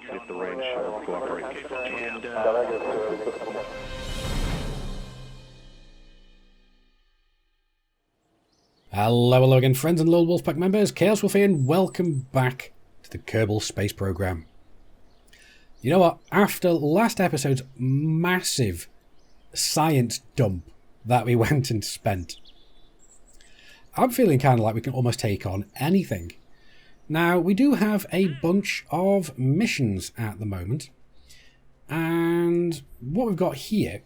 if the range cooperates. And, Hello again, friends and loyal Wolfpack members. Chaos Wolf here, and welcome back to the Kerbal space program. You know what? After last episode's massive science dump that we went and spent, I'm feeling kind of like we can almost take on anything. Now, we do have a bunch of missions at the moment, and what we've got here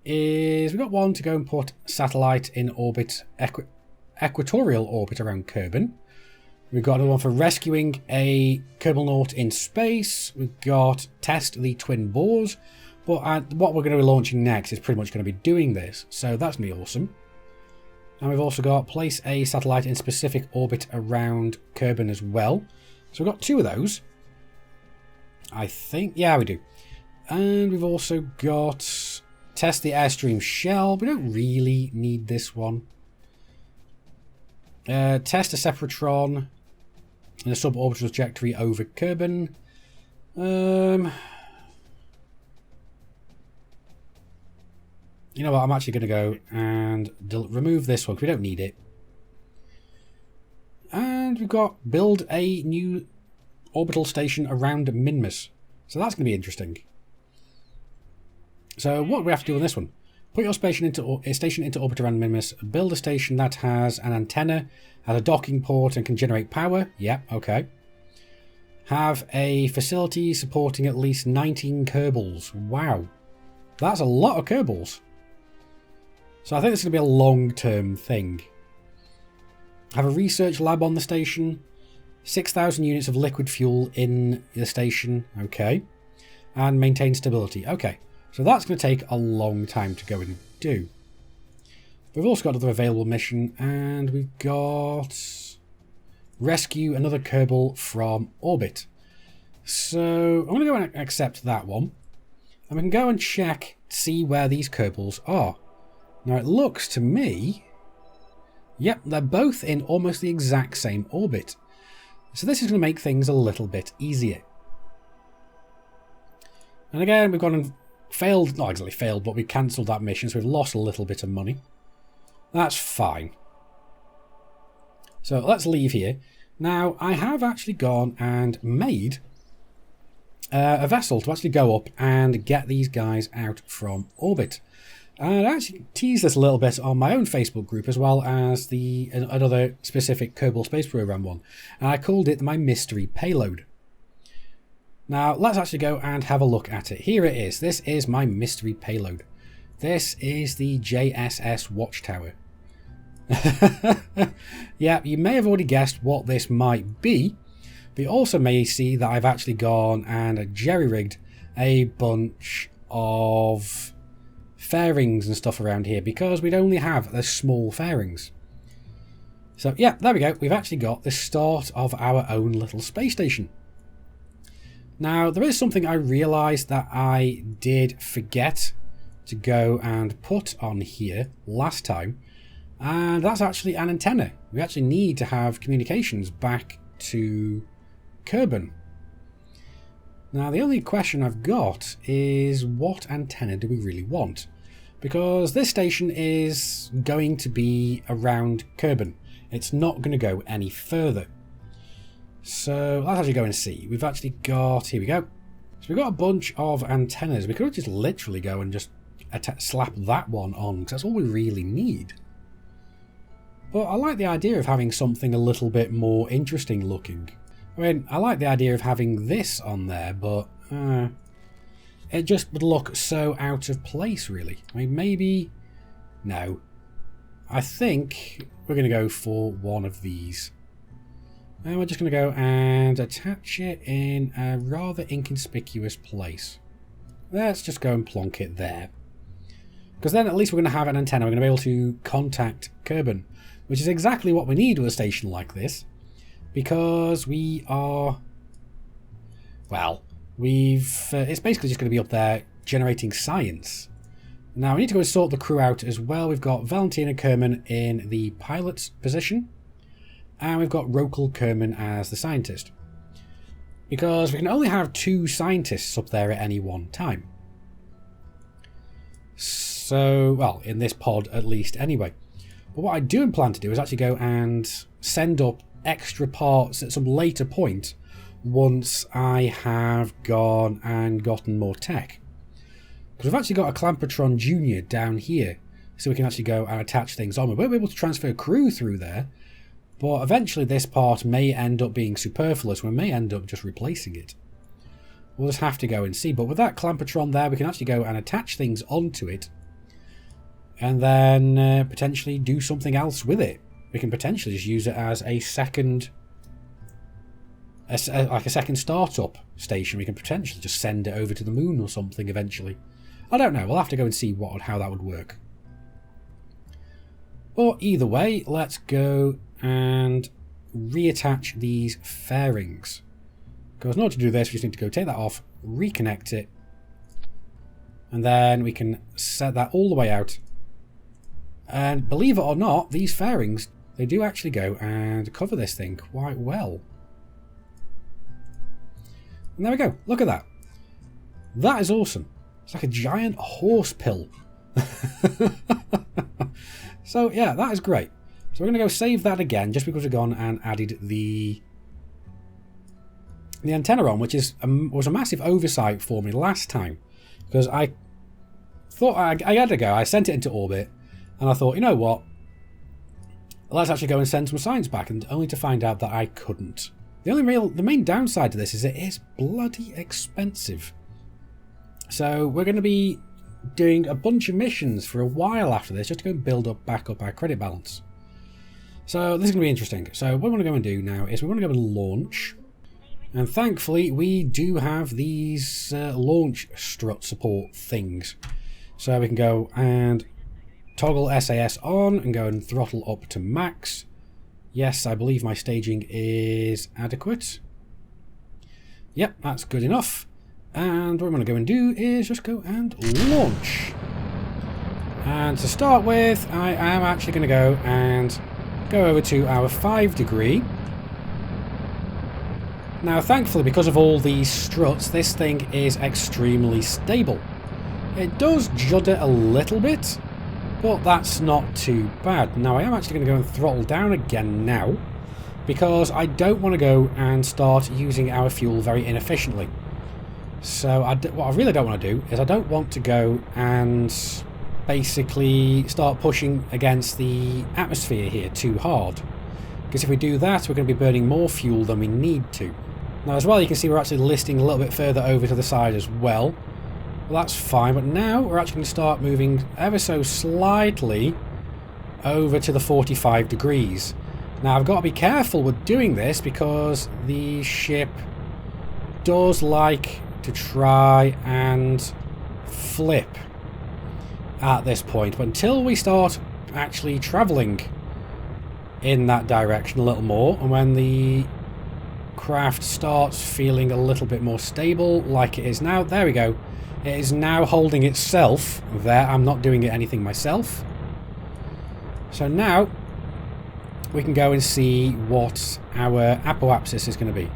is we've got one to go and put satellite in orbit, equatorial orbit around Kerbal. We've got another one for rescuing a Kerbal Naut in space. We've got test the twin bores, but what we're going to be launching next is pretty much going to be doing this, so that's going to be awesome. And we've also got place a satellite in specific orbit around Kerbal as well. So we've got two of those, I think. Yeah, we do. And we've also got test the Airstream shell. We don't really need this one. Test a Separatron in a suborbital trajectory over Kerbal. You know what, I'm actually going to go and remove this one because we don't need it. And we've got build a new orbital station around Minmus. So that's going to be interesting. So what do we have to do on this one? Put your station into orbit around Minmus. Build a station that has an antenna, has a docking port and can generate power. Yep, okay. Have a facility supporting at least 19 Kerbals. Wow. That's a lot of Kerbals. So I think this is going to be a long-term thing. Have a research lab on the station. 6,000 units of liquid fuel in the station. Okay. And maintain stability. Okay. So that's going to take a long time to go and do. We've also got another available mission. And we've got rescue another Kerbal from orbit. So I'm going to go and accept that one. And we can go and check, see where these Kerbals are. Now it looks to me, yep, they're both in almost the exact same orbit. So this is going to make things a little bit easier. And again, we've gone and failed, not exactly failed, but we cancelled that mission, so we've lost a little bit of money. That's fine. So let's leave here. Now, I have actually gone and made a vessel to actually go up and get these guys out from orbit. And I actually teased this a little bit on my own Facebook group as well as another specific Kerbal Space Program one. And I called it my mystery payload. Now let's actually go and have a look at it. Here it is. This is my mystery payload. This is the JSS Watchtower. Yeah, you may have already guessed what this might be. But you also may see that I've actually gone and jerry-rigged a bunch of fairings and stuff around here because we'd only have the small fairings. So yeah, there we go. We've actually got the start of our own little space station. Now there is something I realised that I did forget to go and put on here last time, and that's actually an antenna. We actually need to have communications back to Kerbal. Now the only question I've got is what antenna do we really want? Because this station is going to be around Kerbal. It's not going to go any further. So let's actually go and see. We've actually got, here we go. So we've got a bunch of antennas. We could just literally go and just slap that one on because that's all we really need. But I like the idea of having something a little bit more interesting looking. I mean, I like the idea of having this on there, but it just would look so out of place, really. I mean, maybe... No. I think we're going to go for one of these. And we're just going to go and attach it in a rather inconspicuous place. Let's just go and plonk it there. Because then at least we're going to have an antenna. We're going to be able to contact Kerbal, which is exactly what we need with a station like this. Because we are, well, it's basically just going to be up there generating science. Now we need to go and sort the crew out as well. We've got Valentina Kerman in the pilot's position, and we've got Rokal Kerman as the scientist. because we can only have 2 scientists up there at any one time. So, well, in this pod at least anyway. But what I do plan to do is actually go and send up extra parts at some later point once I have gone and gotten more tech. Because we've actually got a Clampertron Junior down here, so we can actually go and attach things on. We won't be able to transfer crew through there, but eventually this part may end up being superfluous. We may end up just replacing it. We'll just have to go and see. But with that Clampertron there, we can actually go and attach things onto it, and then potentially do something else with it. We can potentially just use it as a second, like a second startup station. We can potentially just send it over to the moon or something eventually. I don't know. We'll have to go and see how that would work. But either way, let's go and reattach these fairings. Because in order to do this, we just need to go take that off, reconnect it, and then we can set that all the way out. And believe it or not, these fairings, they do actually go and cover this thing quite well. And there we go. Look at that. That is awesome. It's like a giant horse pill. So yeah, that is great. So we're going to go save that again, just because we've gone and added the antenna on, which was a massive oversight for me last time, because I thought I had to go. I sent it into orbit, and I thought, you know what? Let's actually go and send some science back, and only to find out that I couldn't. The main downside to this is it is bloody expensive. So we're going to be doing a bunch of missions for a while after this, just to go and build back up our credit balance. So this is going to be interesting. So what we want to go and do now is we want to go and launch. And thankfully we do have these launch strut support things. So we can go and toggle SAS on and go and throttle up to max. Yes, I believe my staging is adequate. Yep, that's good enough. And what I'm going to go and do is just go and launch. And to start with, I am actually going to go and go over to our 5 degree. Now, thankfully, because of all these struts, this thing is extremely stable. It does judder a little bit, but that's not too bad. Now, I am actually going to go and throttle down again now, because I don't want to go and start using our fuel very inefficiently. So what I really don't want to do is I don't want to go and basically start pushing against the atmosphere here too hard. Because if we do that, we're going to be burning more fuel than we need to. Now as well, you can see we're actually listing a little bit further over to the side as well. Well, that's fine, but now we're actually going to start moving ever so slightly over to the 45 degrees. Now I've got to be careful with doing this because the ship does like to try and flip at this point, but until we start actually travelling in that direction a little more, and when the craft starts feeling a little bit more stable like it is now, there we go, it is now holding itself there. I'm not doing anything myself. So now we can go and see what our apoapsis is going to be.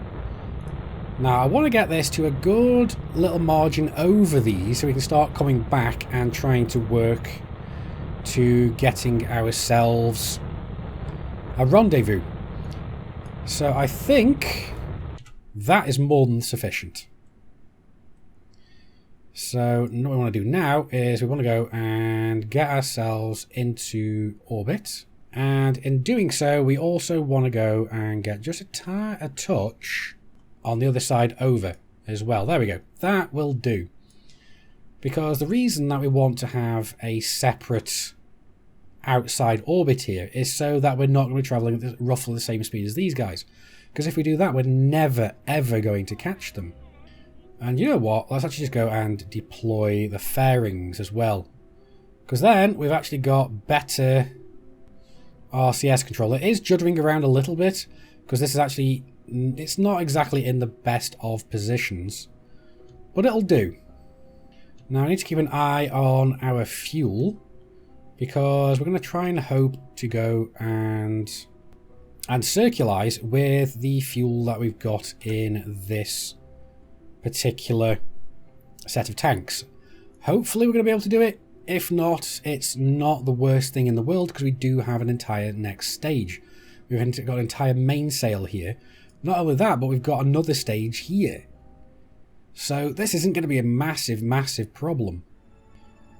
Now I want to get this to a good little margin over these so we can start coming back and trying to work to getting ourselves a rendezvous. So I think that is more than sufficient. So what we want to do now is we want to go and get ourselves into orbit. And in doing so, we also want to go and get just a touch on the other side over as well. There we go. That will do. Because the reason that we want to have a separate outside orbit here is so that we're not going to be travelling at roughly the same speed as these guys. Because if we do that, we're never ever going to catch them. And you know what? Let's actually just go and deploy the fairings as well. Because then we've actually got better RCS control. It is juddering around a little bit because this is actually, it's not exactly in the best of positions, but it'll do. Now I need to keep an eye on our fuel because we're going to try and hope to go and and circularize with the fuel that we've got in this particular set of tanks. Hopefully we're going to be able to do it. If not, it's not the worst thing in the world, because we do have an entire next stage. We've got an entire mainsail here. Not only that, but we've got another stage here. So this isn't going to be a massive, massive problem.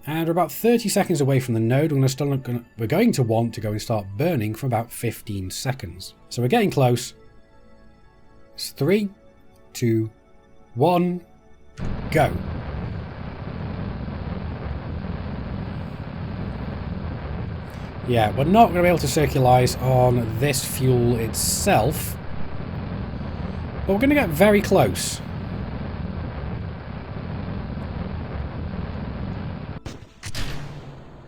And we're about 30 seconds away from the node. We're going to want to go and start burning for about 15 seconds. So we're getting close. It's 3, 2, 1, go. Yeah, we're not going to be able to circularize on this fuel itself, but we're going to get very close.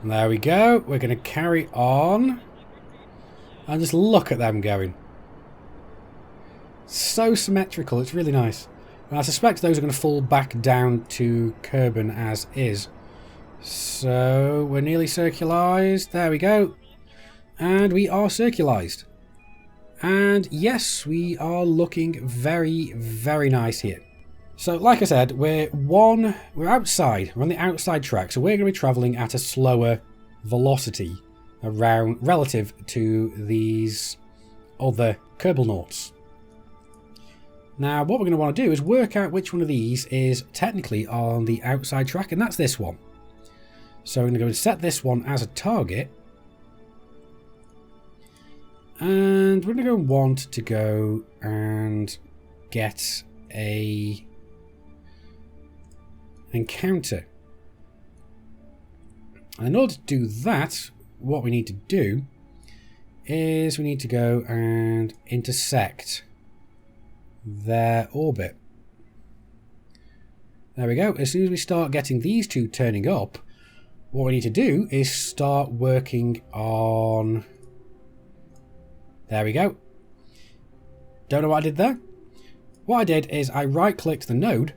And there we go. We're going to carry on. And just look at them going. So symmetrical. It's really nice. And I suspect those are going to fall back down to Kerbal as is. So we're nearly circularized. There we go. And we are circularized. And yes, we are looking very, very nice here. So like I said, we're outside. We're on the outside track. So we're going to be traveling at a slower velocity around relative to these other Kerbal noughts. Now what we're going to want to do is work out which one of these is technically on the outside track, and that's this one. So we're going to go and set this one as a target. And we're going to go and want to go and get an encounter. And in order to do that, what we need to do is we need to go and intersect their orbit. There we go. As soon as we start getting these two turning up, what we need to do is start working on... There we go. Don't know what I did there. What I did is I right-clicked the node,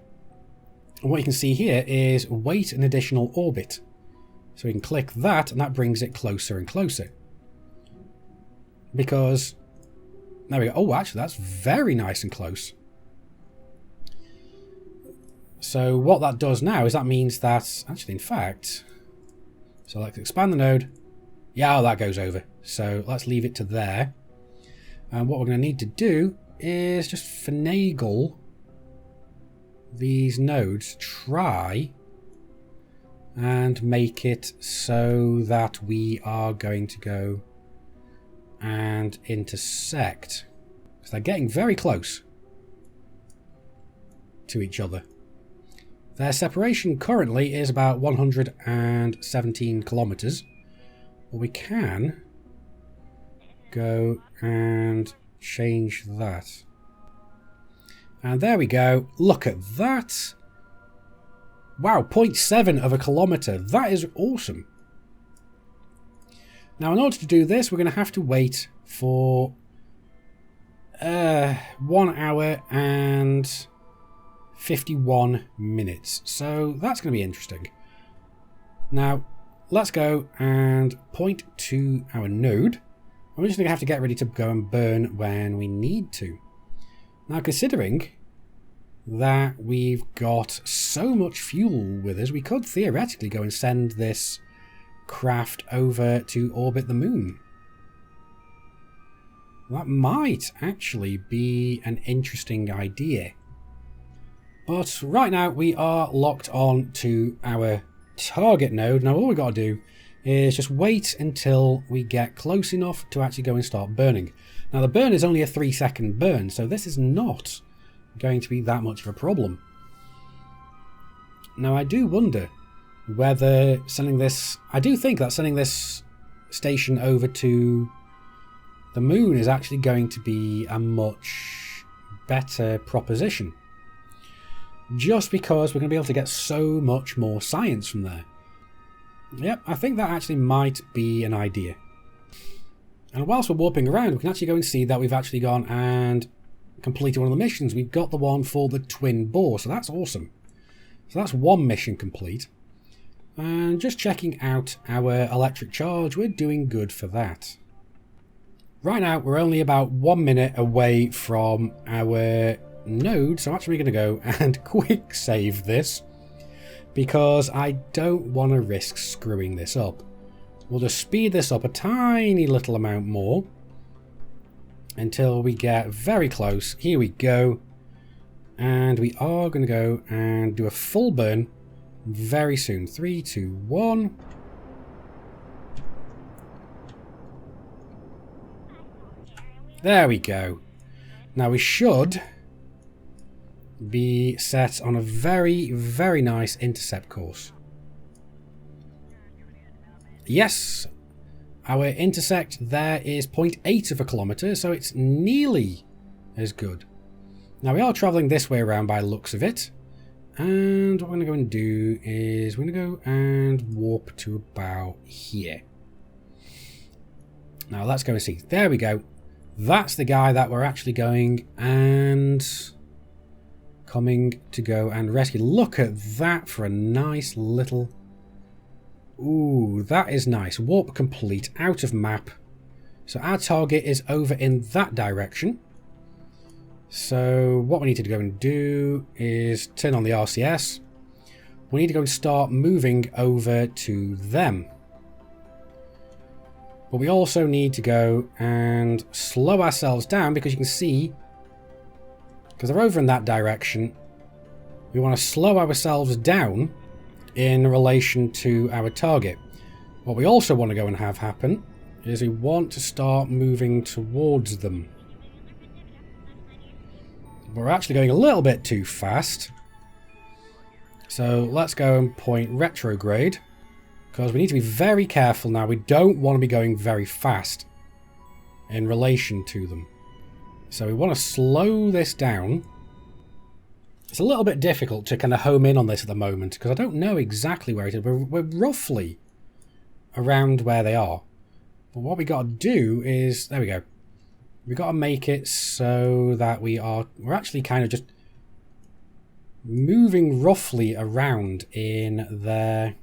and what you can see here is wait an additional orbit. So we can click that, and that brings it closer and closer. Because... There we go. Oh, actually, that's very nice and close. So what that does now is that means that... Actually, in fact... So let's expand the node. Yeah, that goes over. So let's leave it to there. And what we're going to need to do is just finagle these nodes. Try and make it so that we are going to go and intersect. Because they're getting very close to each other. Their separation currently is about 117 kilometers. But we can go and change that. And there we go. Look at that. Wow, 0.7 of a kilometer. That is awesome. Now, in order to do this, we're going to have to wait for 1 hour and 51 minutes. So that's going to be interesting. Now, let's go and point to our node. We're just going to have to get ready to go and burn when we need to. Now, considering that we've got so much fuel with us, we could theoretically go and send this craft over to orbit the moon. That might actually be an interesting idea. But right now we are locked on to our target node. Now all we've got to do is just wait until we get close enough to actually go and start burning. Now the burn is only a 3-second burn, so this is not going to be that much of a problem. Now I do wonder whether sending this... I do think that sending this station over to the moon is actually going to be a much better proposition. Just because we're going to be able to get so much more science from there. Yep, I think that actually might be an idea. And whilst we're warping around, we can actually go and see that we've actually gone and completed one of the missions. We've got the one for the twin bore, so that's awesome. So that's one mission complete. And just checking out our electric charge, we're doing good for that. Right now, we're only about 1 minute away from our node, so I'm actually going to go and quick save this because I don't want to risk screwing this up. We'll just speed this up a tiny little amount more until we get very close. Here we go. And we are going to go and do a full burn very soon. 3, 2, 1. There we go. Now we should be set on a very, very nice intercept course. Yes, our intersect there is 0.8 of a kilometre, so it's nearly as good. Now we are travelling this way around by the looks of it, and what we're going to go and do is we're going to go and warp to about here. Now let's go and see. There we go. That's the guy that we're actually going and coming to go and rescue. Look at that for a nice little... Ooh, that is nice. Warp complete, out of map. So our target is over in that direction. So what we need to go and do is turn on the RCS. We need to go and start moving over to them. But we also need to go and slow ourselves down because you can see, because they're over in that direction, we want to slow ourselves down in relation to our target. What we also want to go and have happen is we want to start moving towards them. But we're actually going a little bit too fast. So let's go and point retrograde. Because we need to be very careful now. We don't want to be going very fast in relation to them. So we want to slow this down. It's a little bit difficult to kind of home in on this at the moment because I don't know exactly where it is. We're roughly around where they are. But what we got to do is... There we go. We got to make it so that we're actually kind of just moving roughly around in their...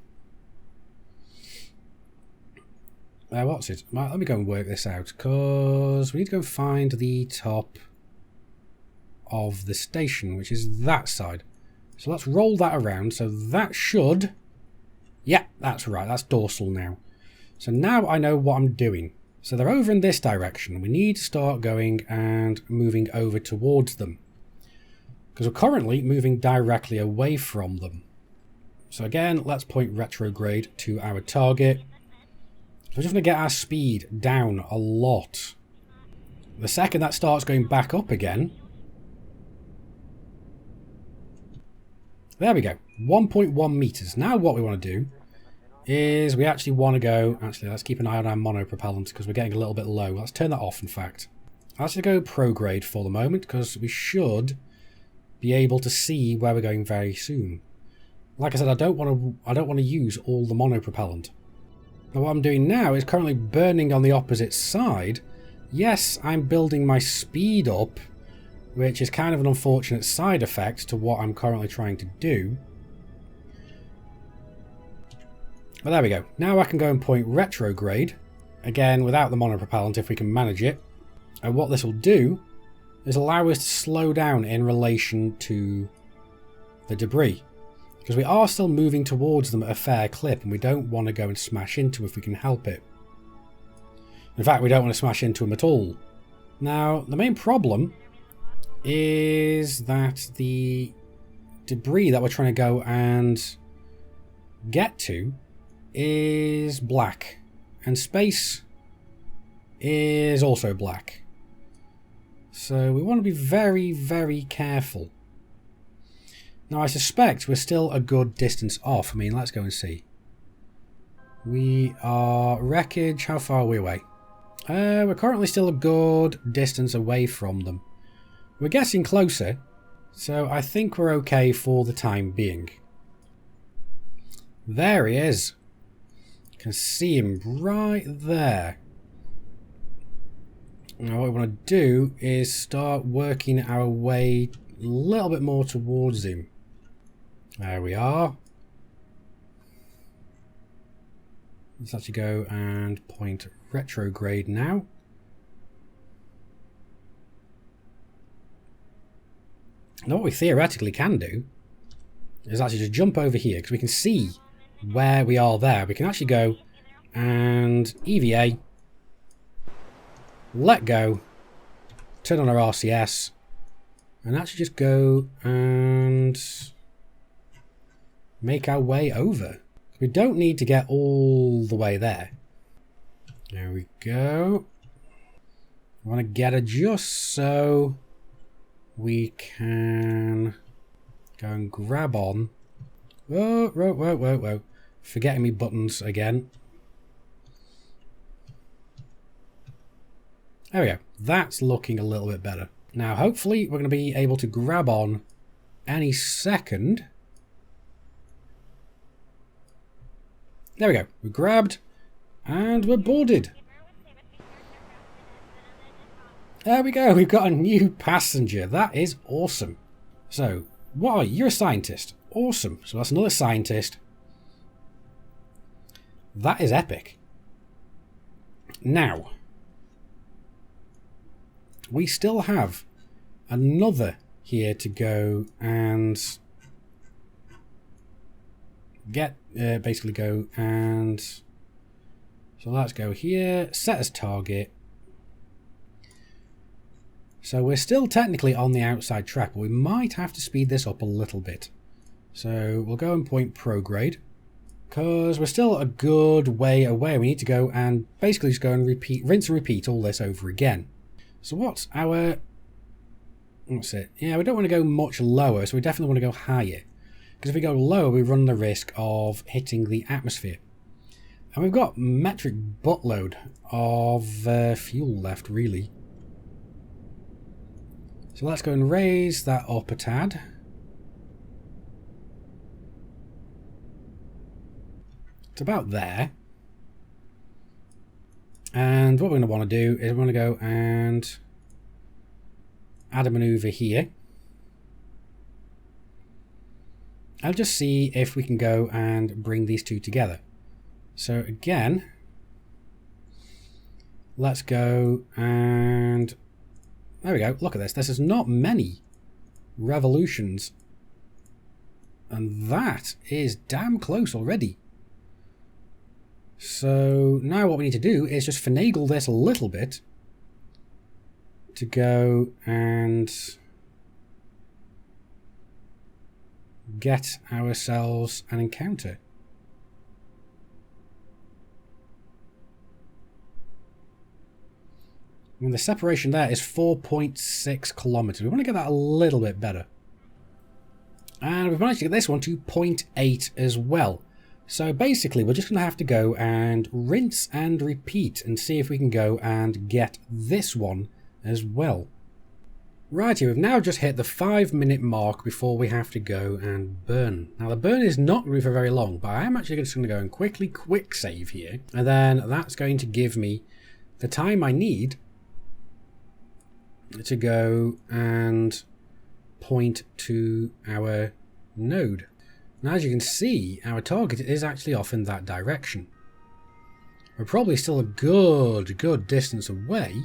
what's it? Well, let me go and work this out, because we need to go and find the top of the station, which is that side. So let's roll that around. So that should... Yeah, that's right. That's dorsal now. So now I know what I'm doing. So they're over in this direction. We need to start going and moving over towards them, because we're currently moving directly away from them. So again, let's point retrograde to our target. So we're just going to get our speed down a lot. The second that starts going back up again... There we go. 1.1 meters. Now what we want to do is we actually want to go... Actually, let's keep an eye on our monopropellant because we're getting a little bit low. Let's turn that off, in fact. Let's just go prograde for the moment because we should be able to see where we're going very soon. Like I said, I don't want to use all the monopropellant. Now what I'm doing now is currently burning on the opposite side. Yes, I'm building my speed up, which is kind of an unfortunate side effect to what I'm currently trying to do. But there we go. Now I can go and point retrograde, again without the monopropellant if we can manage it. And what this will do is allow us to slow down in relation to the debris. Because we are still moving towards them at a fair clip and we don't want to go and smash into them if we can help it. In fact, we don't want to smash into them at all. Now, the main problem is that the debris that we're trying to go and get to is black. And space is also black. So we want to be very, very careful. Now I suspect we're still a good distance off. I mean, let's go and see. We are wreckage. How far are we away? We're currently still a good distance away from them. We're getting closer, so I think we're okay for the time being. There he is. You can see him right there. Now what we want to do is start working our way a little bit more towards him. There we are. Let's actually go and point retrograde now. Now what we theoretically can do is actually just jump over here, because we can see where we are there. We can actually go and EVA, let go, turn on our RCS, and actually just go and make our way over. We don't need to get all the way there. There we go. I want to get it just so we can go and grab on. Whoa, whoa, whoa, whoa, whoa. Forgetting me buttons again. There we go. That's looking a little bit better. Now, hopefully, we're going to be able to grab on any second. There we go. We're grabbed and we're boarded. There we go. We've got a new passenger. That is awesome. So, what are you? You're a scientist. Awesome. So that's another scientist. That is epic. Now, we still have another here to go and get, basically go and, so let's go here, set as target. So we're still technically on the outside track, but we might have to speed this up a little bit. So we'll go and point prograde, because we're still a good way away. We need to go and basically just go and repeat, rinse and repeat all this over again. So what's our, what's it? Yeah, we don't want to go much lower, so we definitely want to go higher. Because if we go lower, we run the risk of hitting the atmosphere. And we've got metric buttload of fuel left, really. So let's go and raise that up a tad. It's about there. And what we're going to want to do is we're going to go and add a maneuver here. I'll just see if we can go and bring these two together. So again, let's go and there we go. Look at this. This is not many revolutions. And that is damn close already. So now what we need to do is just finagle this a little bit to go and get ourselves an encounter. And the separation there is 4.6 kilometers. We want to get that a little bit better. And we've managed to get this one to 0.8 as well. So basically, we're just going to have to go and rinse and repeat and see if we can go and get this one as well. Right here, we've now just hit the 5-minute mark before we have to go and burn. Now, the burn is not going to be for very long, but I am actually just going to go and quickly quick save here. And then that's going to give me the time I need to go and point to our node. Now, as you can see, our target is actually off in that direction. We're probably still a good distance away,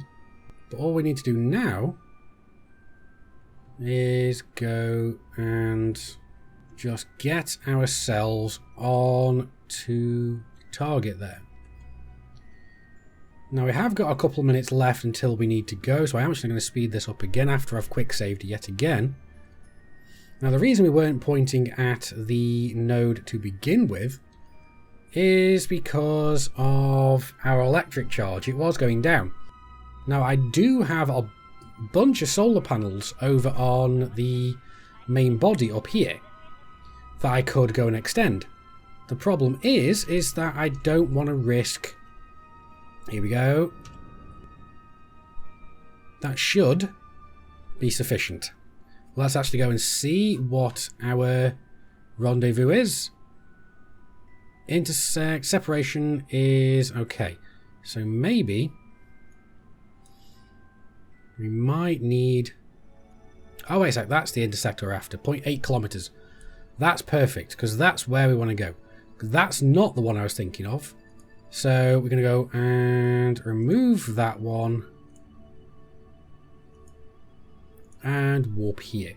but all we need to do now is go and just get ourselves on to target there. Now we have got a couple of minutes left until we need to go, so I am actually going to speed this up again after I've quick saved yet again. Now the reason we weren't pointing at the node to begin with is because of our electric charge. It was going down. Now I do have a bunch of solar panels over on the main body up here that I could go and extend. The problem is that I don't want to risk. Here we go. That should be sufficient. Let's actually go and see what our rendezvous is. Intersect separation is okay. So maybe we might need. Oh wait a sec, that's the intersect we're after. 0.8 kilometers. That's perfect because that's where we want to go. That's not the one I was thinking of. So we're going to go and remove that one and warp here.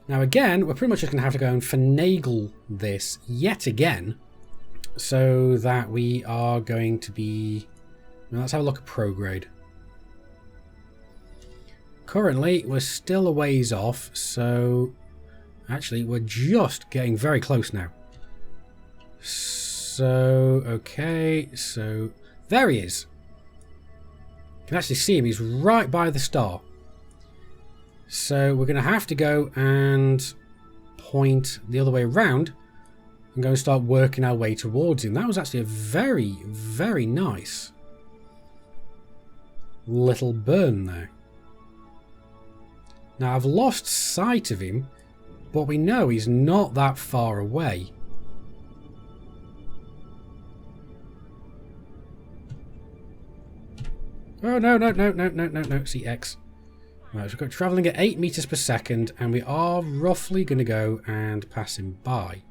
Now again, we're pretty much just going to have to go and finagle this yet again, so that we are going to be... Now let's have a look at prograde. Currently, we're still a ways off, so actually we're just getting very close now. So, okay, so there he is. You can actually see him, he's right by the star. So we're going to have to go and point the other way around and go and start working our way towards him. That was actually a very, very nice little burn there. Now I've lost sight of him, but we know he's not that far away. Oh, no, see X. Right, so we've got travelling at 8 meters per second, and we are roughly going to go and pass him by.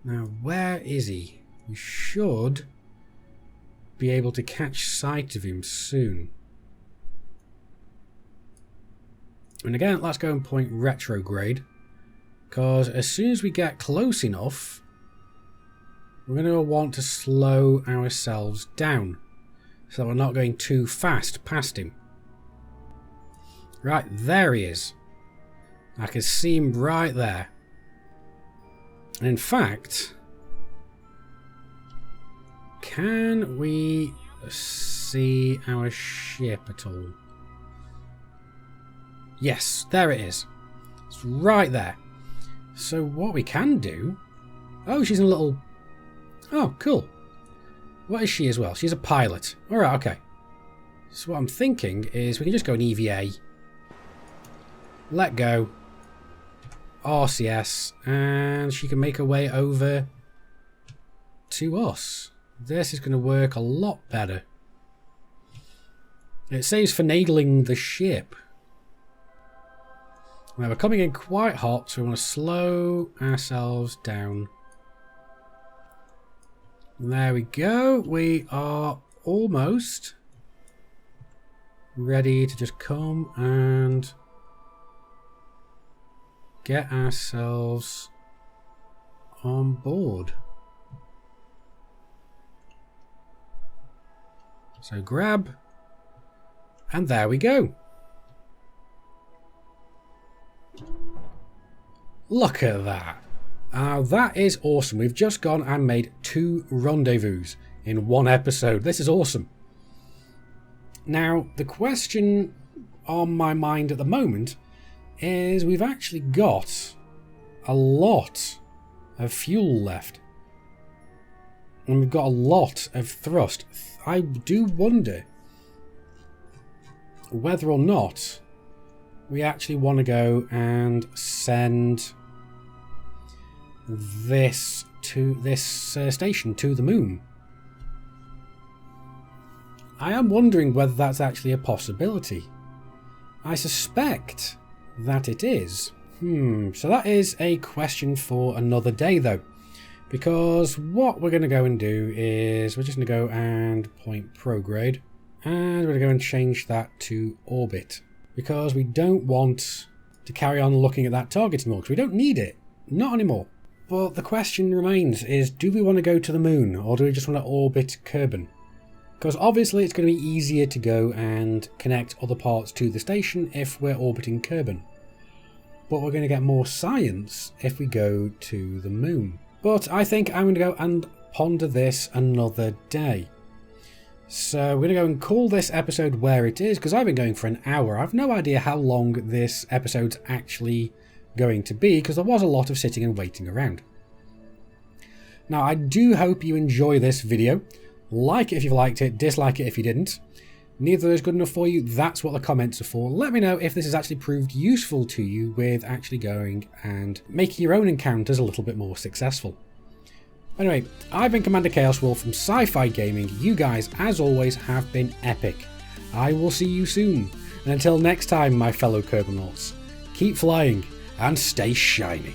Now, where is he? We should be able to catch sight of him soon. And again, let's go and point retrograde, because as soon as we get close enough, we're going to want to slow ourselves down, so that we're not going too fast past him. Right, there he is. I can see him right there. And in fact, can we see our ship at all? Yes, there it is. It's right there. So what we can do... Oh, she's in a little... Oh, cool. What is she as well? She's a pilot. Alright, okay. So what I'm thinking is we can just go an EVA. Let go. RCS. And she can make her way over to us. This is going to work a lot better. It saves finagling the ship. Now we're coming in quite hot, so we want to slow ourselves down. There we go. We are almost ready to just come and get ourselves on board. So grab, and there we go. Look at that. That is awesome. We've just gone and made 2 rendezvous in 1 episode. This is awesome. Now, the question on my mind at the moment is we've actually got a lot of fuel left. And we've got a lot of thrust. I do wonder whether or not we actually want to go and send this station to the moon. I am wondering whether that's actually a possibility. I suspect that it is. So that is a question for another day though, because what we're going to go and do is we're just going to go and point prograde, and we're going to go and change that to orbit, because we don't want to carry on looking at that target anymore, because we don't need it. Not anymore. But the question remains is, do we want to go to the moon, or do we just want to orbit Kerbal? Because obviously it's going to be easier to go and connect other parts to the station if we're orbiting Kerbal. But we're going to get more science if we go to the moon. But I think I'm going to go and ponder this another day. So we're going to go and call this episode where it is, because I've been going for an hour. I've no idea how long this episode's actually going to be, because there was a lot of sitting and waiting around. Now, I do hope you enjoy this video. Like it if you liked it, dislike it if you didn't. Neither of those good enough for you, that's what the comments are for. Let me know if this has actually proved useful to you with actually going and making your own encounters a little bit more successful. Anyway, I've been Commander Chaos Wolf from Sci-Fi Gaming. You guys, as always, have been epic. I will see you soon. And until next time, my fellow Kerbalnauts, keep flying and stay shiny.